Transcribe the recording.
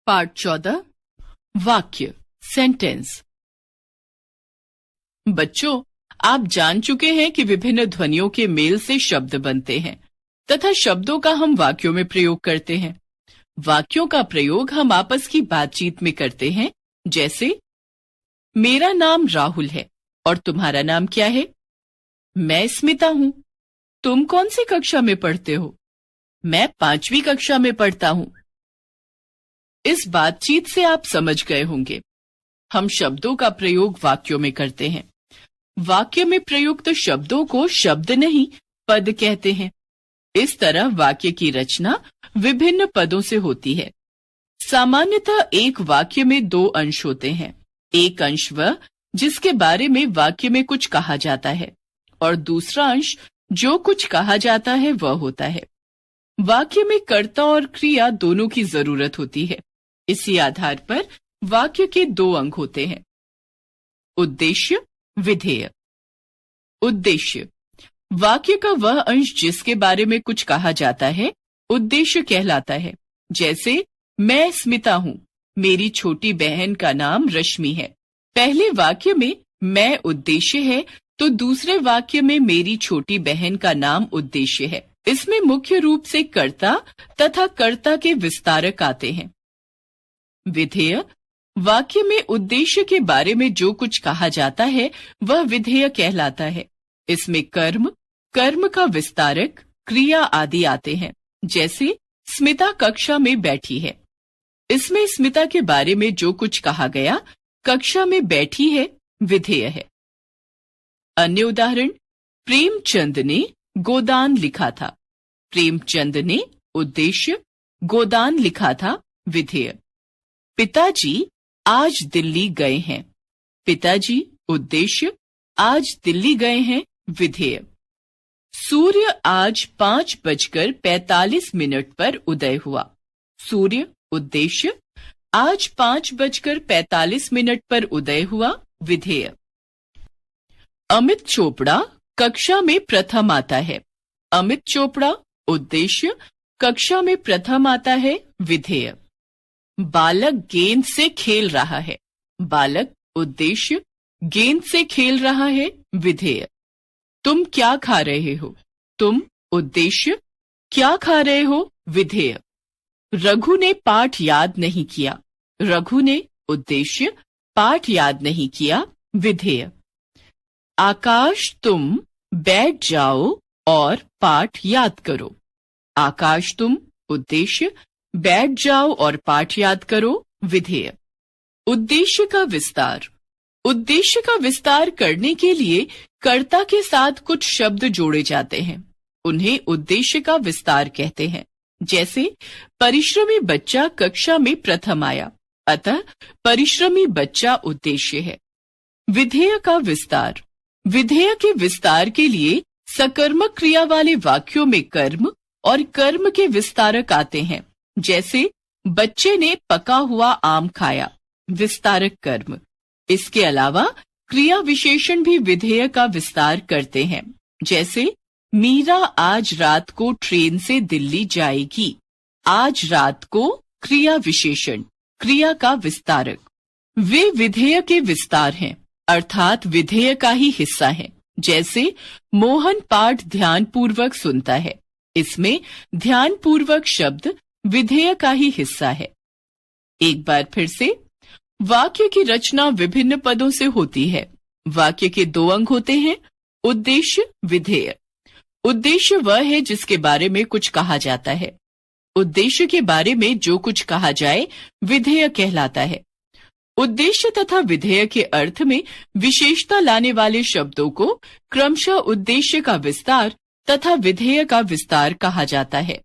पाठ 14 वाक्य सेंटेंस। बच्चों, आप जान चुके हैं कि विभिन्न ध्वनियों के मेल से शब्द बनते हैं तथा शब्दों का हम वाक्यों में प्रयोग करते हैं। वाक्यों का प्रयोग हम आपस की बातचीत में करते हैं, जैसे मेरा नाम राहुल है और तुम्हारा नाम क्या है? मैं स्मिता हूं। तुम कौन सी कक्षा में पढ़ते हो? मैं 5वीं कक्षा में पढ़ता हूं। इस बातचीत से आप समझ गए होंगे, हम शब्दों का प्रयोग वाक्यों में करते हैं। वाक्य में प्रयुक्त शब्दों को शब्द नहीं, पद कहते हैं। इस तरह वाक्य की रचना विभिन्न पदों से होती है। सामान्यतः एक वाक्य में 2 अंश होते हैं। एक अंश वह जिसके बारे में वाक्य में कुछ कहा जाता है और दूसरा अंश जो कुछ कहा जाता है वह होता है। वाक्य में कर्ता और क्रिया दोनों की जरूरत होती है। इसी आधार पर वाक्य के 2 अंग होते हैं। उद्देश्य, विधेय। उद्देश्य वाक्य का वह अंश जिसके बारे में कुछ कहा जाता है उद्देश्य कहलाता है। जैसे मैं स्मिता हूं, मेरी छोटी बहन का नाम रश्मि है। पहले वाक्य में मैं उद्देश्य है तो दूसरे वाक्य में मेरी छोटी बहन का नाम उद्देश्य है। इसमें मुख्य रूप से कर्ता तथा कर्ता के विस्तारक आते हैं। विधेय वाक्य में उद्देश्य के बारे में जो कुछ कहा जाता है वह विधेय कहलाता है। इसमें कर्म, कर्म का विस्तारक, क्रिया आदि आते हैं। जैसे स्मिता कक्षा में बैठी है। इसमें स्मिता के बारे में जो कुछ कहा गया, कक्षा में बैठी है, विधेय है। अन्य उदाहरण, प्रेमचंद ने गोदान लिखा था। प्रेमचंद ने उद्देश्य, गोदान लिखा था, विधेय। पिताजी आज दिल्ली गए हैं। पिताजी उद्देश्य, आज दिल्ली गए हैं, विधेय। सूर्य आज 5:45 पर उदय हुआ। सूर्य उद्देश्य, आज 5:45 पर उदय हुआ, विधेय। अमित चोपड़ा कक्षा में प्रथम आता है। अमित चोपड़ा उद्देश्य, कक्षा में प्रथम आता है, विधेय। बालक गेंद से खेल रहा है। बालक उद्देश्य, गेंद से खेल रहा है, विधेय। तुम क्या खा रहे हो? तुम उद्देश्य, क्या खा रहे हो, विधेय। रघु ने पाठ याद नहीं किया। रघु ने उद्देश्य, पाठ याद नहीं किया, विधेय। आकाश तुम बैठ जाओ और पाठ याद करो। आकाश तुम उद्देश्य, बैठ जाओ और पाठ याद करो, विधेय। उद्देश्य का विस्तार। उद्देश्य का विस्तार करने के लिए कर्ता के साथ कुछ शब्द जोड़े जाते हैं। उन्हें उद्देश्य का विस्तार कहते हैं। जैसे परिश्रमी बच्चा कक्षा में प्रथम आया, अतः परिश्रमी बच्चा उद्देश्य है। विधेय का विस्तार। विधेय के विस्तार के लिए सकर्मक क्रिया वाले वाक्यों में कर्म और कर्म के विस्तारक आते हैं। जैसे बच्चे ने पका हुआ आम खाया, विस्तारक कर्म। इसके अलावा क्रिया विशेषण भी विधेय का विस्तार करते हैं। जैसे मीरा आज रात को ट्रेन से दिल्ली जाएगी। आज रात को क्रिया विशेषण, क्रिया का विस्तारक। वे विधेय के विस्तार हैं, अर्थात विधेय का ही हिस्सा है। जैसे मोहन पाठ ध्यानपूर्वक सुनता है। इसमें ध्यानपूर्वक शब्द विधेय का ही हिस्सा है। एक बार फिर से, वाक्य की रचना विभिन्न पदों से होती है। वाक्य के 2 अंग होते हैं, उद्देश्य, विधेय। उद्देश्य वह है जिसके बारे में कुछ कहा जाता है। उद्देश्य के बारे में जो कुछ कहा जाए विधेय कहलाता है। उद्देश्य तथा विधेय के अर्थ में विशेषता लाने वाले शब्दों को क्रमशः उद्देश्य का विस्तार तथा विधेय का विस्तार कहा जाता है।